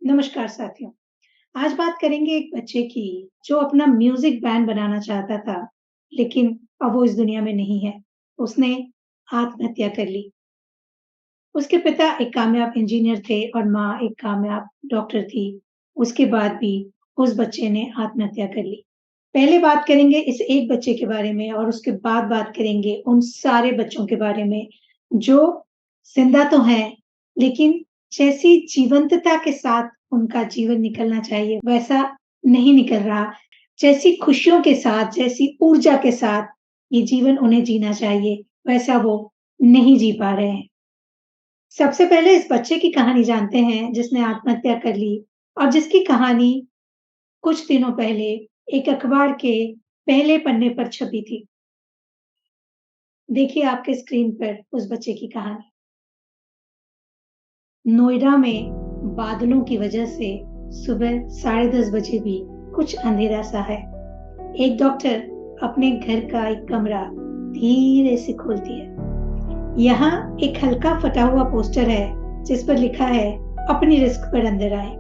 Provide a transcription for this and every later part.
नमस्कार साथियों। आज बात करेंगे एक बच्चे की जो अपना म्यूजिक बैंड बनाना चाहता था, लेकिन अब वो इस दुनिया में नहीं है। उसने आत्महत्या कर ली। उसके पिता एक कामयाब इंजीनियर थे और माँ एक कामयाब डॉक्टर थी। उसके बाद भी उस बच्चे ने आत्महत्या कर ली। पहले बात करेंगे इस एक बच्चे के बारे में और उसके बाद बात करेंगे उन सारे बच्चों के बारे में जो जिंदा तो हैं, लेकिन जैसी जीवंतता के साथ उनका जीवन निकलना चाहिए, वैसा नहीं निकल रहा। जैसी खुशियों के साथ, जैसी ऊर्जा के साथ ये जीवन उन्हें जीना चाहिए, वैसा वो नहीं जी पा रहे हैं। सबसे पहले इस बच्चे की कहानी जानते हैं जिसने आत्महत्या कर ली और जिसकी कहानी कुछ दिनों पहले एक अखबार के पहले पन्ने पर छपी थी। देखिए आपके स्क्रीन पर उस बच्चे की कहानी। नोएडा में बादलों की वजह से सुबह 10:30 बजे भी कुछ अंधेरा सा है। एक डॉक्टर अपने घर का एक कमरा धीरे से खोलती है। यहाँ एक हल्का फटा हुआ पोस्टर है जिस पर लिखा है, अपनी रिस्क पर अंदर आए।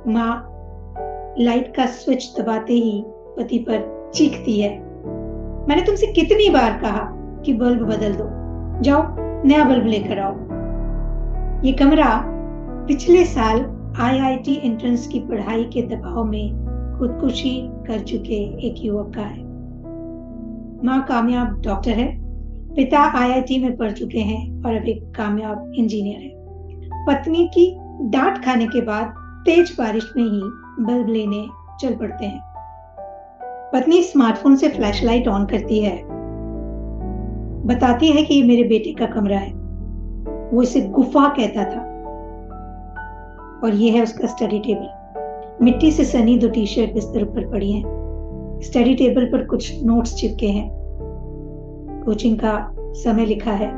माँ लाइट का स्विच दबाते ही पति पर चीखती है, मैंने तुमसे कितनी बार कहा कि बल्ब बदल दो, जाओ नया बल्ब लेकर आओ। ये कमरा पिछले साल आईआईटी एंट्रेंस की पढ़ाई के दबाव में खुदकुशी कर चुके एक युवक का है। माँ कामयाब डॉक्टर है, पिता आईआईटी में पढ़ चुके हैं और अब एक कामयाब इंजीनियर है। पत्नी की डांट खाने के बाद तेज बारिश में ही बल्ब लेने चल पड़ते हैं। पत्नी स्मार्टफोन से फ्लैशलाइट ऑन करती है, बताती है कि ये मेरे बेटे का कमरा है। वो इसे गुफा कहता था। और ये है उसका स्टडी टेबल। मिट्टी से सनी 2 टी-शर्ट बिस्तर पर पड़ी हैं। स्टडी टेबल पर कुछ नोट्स चिपके हैं। कोचिंग का समय लिखा है,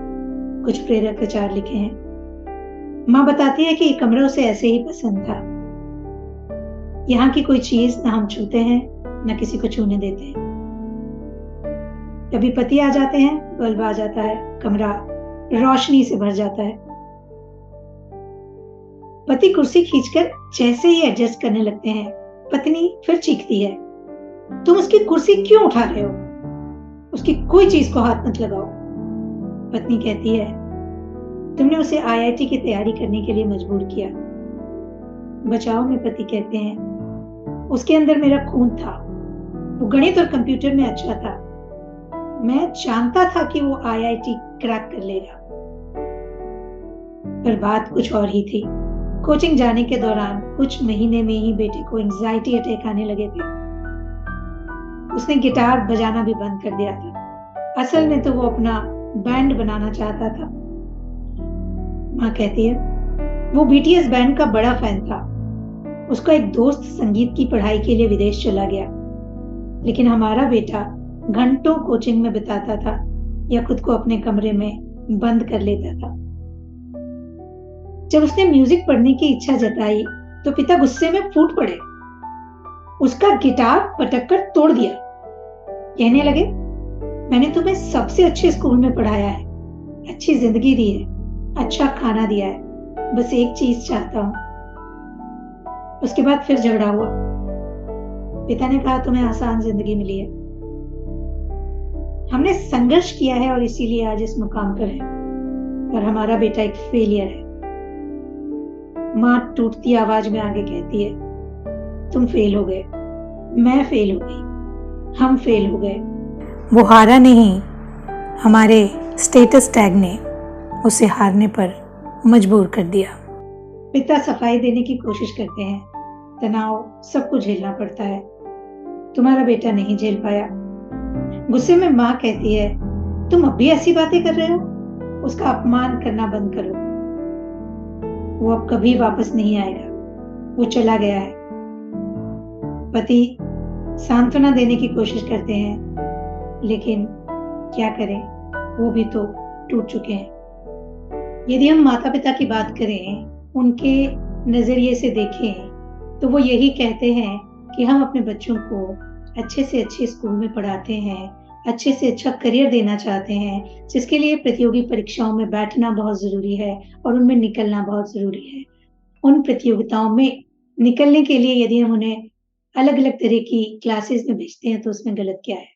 कुछ प्रेरक विचार लिखे हैं। माँ बताती है कि ये कमरा उसे ऐसे ही पसंद था। यहाँ की कोई चीज ना हम छूते हैं, ना किसी को छूने देते हैं। कभी पति आ जाते हैं, बल्ब आ जाता है, कमरा रोशनी से भर जाता है। पति कुर्सी खींचकर जैसे ही एडजस्ट करने लगते हैं, पत्नी फिर चीखती है, तुम उसकी कुर्सी क्यों उठा रहे हो? उसकी कोई चीज को हाथ मत लगाओ। पत्नी कहती है, तुमने उसे आईआईटी की तैयारी करने के लिए मजबूर किया। बचाओ में पति कहते हैं, उसके अंदर मेरा खून था। वो गणित और कंप्यूटर में अच्छा था। मैं जानता था कि वो आईआईटी क्रैक कर लेगा। पर बात कुछ और ही थी। कोचिंग जाने के दौरान कुछ महीने में ही बेटे को एंजाइटी अटैक आने लगे थे। उसने गिटार बजाना भी बंद कर दिया था। असल में तो वो अपना बैंड बनाना चाहता था। माँ कहती है, वो बीटीएस बैंड का बड़ा फैन था। उसका एक दोस्त संगीत की पढ़ाई के लिए विदेश चला गया, लेकिन हमारा बेटा घंटों कोचिंग में बिताता था या खुद को अपने कमरे में बंद कर लेता था। जब उसने म्यूजिक पढ़ने की इच्छा जताई तो पिता गुस्से में फूट पड़े। उसका गिटार पटक कर तोड़ दिया। कहने लगे, मैंने तुम्हें सबसे अच्छे स्कूल में पढ़ाया है, अच्छी जिंदगी दी है, अच्छा खाना दिया है, बस एक चीज चाहता हूं। उसके बाद फिर झगड़ा हुआ। पिता ने कहा, तुम्हें आसान जिंदगी मिली है, हमने संघर्ष किया है और इसीलिए आज इस मुकाम पर है, पर हमारा बेटा एक फेलियर है। माँ टूटती आवाज में आगे कहती है, तुम फेल हो गए, मैं फेल हो गई, हम फेल हो गए। वो हारा नहीं, हमारे स्टेटस टैग ने उसे हारने पर मजबूर कर दिया। पिता सफाई देने की कोशिश करते हैं। तनाव सबको झेलना पड़ता है, तुम्हारा बेटा नहीं झेल पाया। गुस्से में माँ कहती है, तुम अब भी ऐसी बातें कर रहे हो, उसका अपमान करना बंद करो। वो अब कभी वापस नहीं आएगा, वो चला गया है। पति सांत्वना देने की कोशिश करते हैं, लेकिन क्या करें, वो भी तो टूट चुके हैं। यदि हम माता पिता की बात करें, उनके नजरिए से देखें, तो वो यही कहते हैं कि हम अपने बच्चों को अच्छे से अच्छे स्कूल में पढ़ाते हैं, अच्छे से अच्छा करियर देना चाहते हैं, जिसके लिए प्रतियोगी परीक्षाओं में बैठना बहुत जरूरी है और उनमें निकलना बहुत जरूरी है। उन प्रतियोगिताओं में निकलने के लिए यदि हम उन्हें अलग-अलग तरह की क्लासेस में भेजते हैं, तो उसमें गलत क्या है?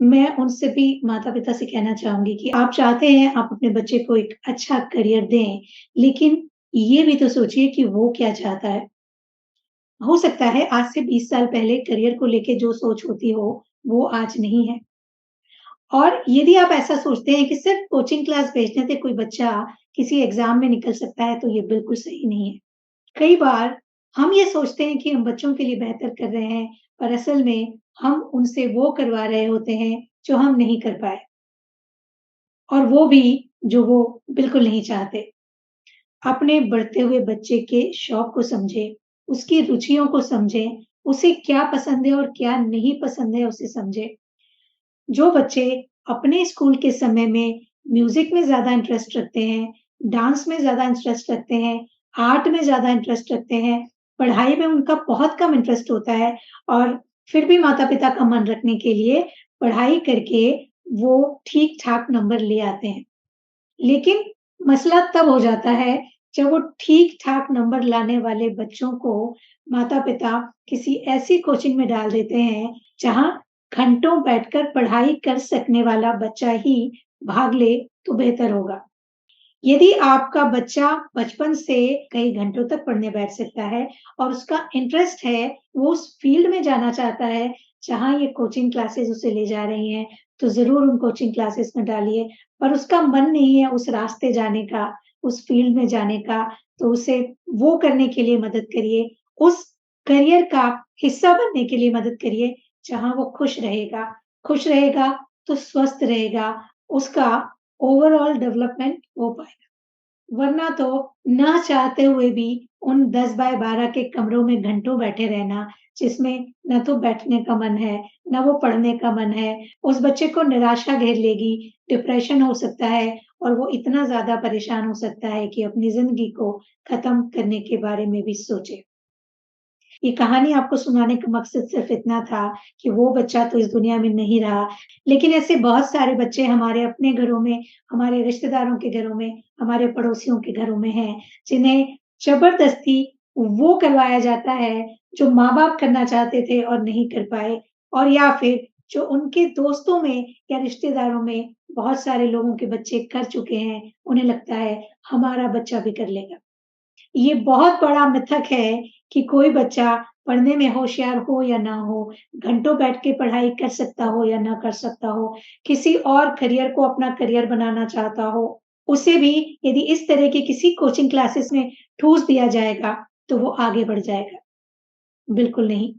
मैं उन सभी माता-पिता से कहना चाहूँगी कि आप चाहते हैं आप अपने बच्चे को एक अच्छा करियर दें, लेकिन ये भी तो सोचिए कि वो क्या चाहता है। हो सकता है आज से 20 साल पहले करियर को लेके जो सोच होती हो, वो आज नहीं है। और यदि आप ऐसा सोचते हैं कि सिर्फ़ कोचिंग क्लास भेजने से कोई बच्चा किसी एग्ज़ाम में निकल सकता है, तो ये बिल्कुल सही नहीं है। कई बार हम ये सोचते हैं कि हम बच्चों के लिए बेहतर कर रहे हैं, पर असल में हम उनसे वो करवा रहे होते हैं, जो हम नहीं कर पाए और वो भी जो वो बिल्कुल नहीं चाहते। अपने बढ़ते हुए बच्चे के शौक को समझें, उसकी रुचियों को समझें, उसे क्या पसंद है और क्या नहीं पसंद है, उसे समझें। जो बच्चे अपने स्कूल के समय में म्यूज़िक में ज़्यादा इंटरेस्ट रखते हैं, डांस में ज़्यादा इंटरेस्ट रखते हैं, आर्ट में ज़्यादा इंटरेस्ट रखते हैं, पढ़ाई में उनका बहुत कम इंटरेस्ट होता है और फिर भी माता-पिता का मन रखने के लिए पढ़ाई करके वो ठीक-ठाक नंबर ले आते हैं। लेकिन मसला तब हो जाता है जब वो ठीक-ठाक नंबर लाने वाले बच्चों को माता-पिता किसी ऐसी कोचिंग में डाल देते हैं, जहाँ घंटों बैठकर पढ़ाई कर सकने वाला बच्चा ही भाग ले तो बेहतर होगा। यदि आपका बच्चा बचपन से कई घंटों तक पढ़ने बैठ सकता है और उसका इंटरेस्ट है, वो उस फ़ील्ड में जाना चाहता है, जहाँ ये कोचिंग क्लासेस उसे ले जा रही हैं, तो ज़रूर उन कोचिंग क्लासेस में डालिए। पर उसका मन नहीं है उस रास्ते जाने का, उस फ़ील्ड में जाने का, तो उसे वो करने के लिए मदद करिए। उस करियर का हिस्सा बनने के लिए मदद करिए, जहाँ वो खुश रहेगा। खुश रहेगा, तो स्वस्थ रहेगा, उसका ओवरऑल डेवलपमेंट हो पाएगा। वरना तो ना चाहते हुए भी उन 10 बाय 12 के कमरों में घंटों बैठे रहना, जिसमें ना तो बैठने का मन है, ना वो पढ़ने का मन है, उस बच्चे को निराशा घेर लेगी, डिप्रेशन हो सकता है और वो इतना ज़्यादा परेशान हो सकता है कि अपनी ज़िंदगी को खत्म करने के बारे में भी सोचे। ये कहानी आपको सुनाने का मकसद सिर्फ़ इतना था कि वो बच्चा तो इस दुनिया में नहीं रहा, लेकिन ऐसे बहुत सारे बच्चे हमारे अपने घरों में, हमारे रिश्तेदारों के घरों में, हमारे पड़ोसियों के घरों में हैं, जिन्हें ज़बरदस्ती वो करवाया जाता है, जो माँ-बाप करना चाहते थे और नहीं कर पाए और या फिर जो उनके दोस्तों में या रिश्तेदारों में बहुत सारे लोगों के बच्चे कर चुके हैं, उन्हें लगता है हमारा बच्चा भी कर लेगा। ये बहुत बड़ा मिथक है कि कोई बच्चा पढ़ने में होशियार हो या ना हो, घंटों बैठ के पढ़ाई कर सकता हो या ना कर सकता हो, किसी और करियर को अपना करियर बनाना चाहता हो, उसे भी यदि इस तरह की किसी कोचिंग क्लासेस में ठूँस दिया जाएगा, तो वो आगे बढ़ जाएगा। बिल्कुल नहीं।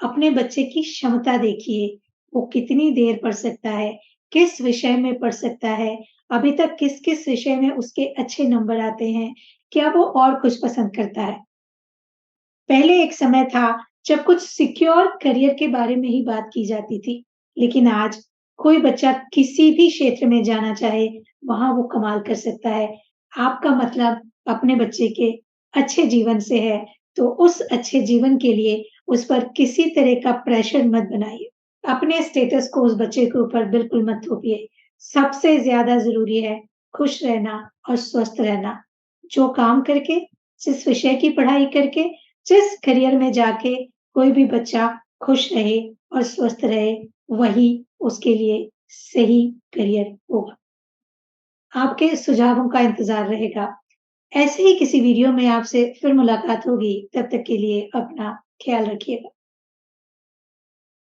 अपने बच्चे की क्षमता देखिए, वो कितनी देर पढ़ सकता है, किस विषय में पढ़ सकता है, अभी तक किस-किस विषय में उसके अच्छे नंबर आते हैं, क्या वो और कुछ पसंद करता है? पहले एक समय था जब कुछ सिक्योर करियर के बारे में ही बात की जाती थी, लेकिन आज कोई बच्चा किसी भी क्षेत्र में जाना चाहे, वहाँ वो कमाल कर सकता है। आपका मतलब अपने बच्चे के अच्छे जीवन से है, तो उस अच्छे जीवन के लिए उस पर किसी तरह का प्रेशर मत बनाइए। अपने स्टेटस को उस बच्चे के ऊपर बिल्कुल मत थोपिए। सबसे ज़्यादा ज़रूरी है खुश रहना और स्वस्थ रहना। जो काम करके, जिस विषय की पढ़ाई करके, जिस करियर में जाके कोई भी बच्चा खुश रहे और स्वस्थ रहे, वही उसके लिए सही करियर होगा। आपके सुझावों का इंतज़ार रहेगा। ऐसे ही किसी वीडियो में आपसे फिर मुलाकात होगी, तब तक के लिए अपना ख़्याल रखिएगा।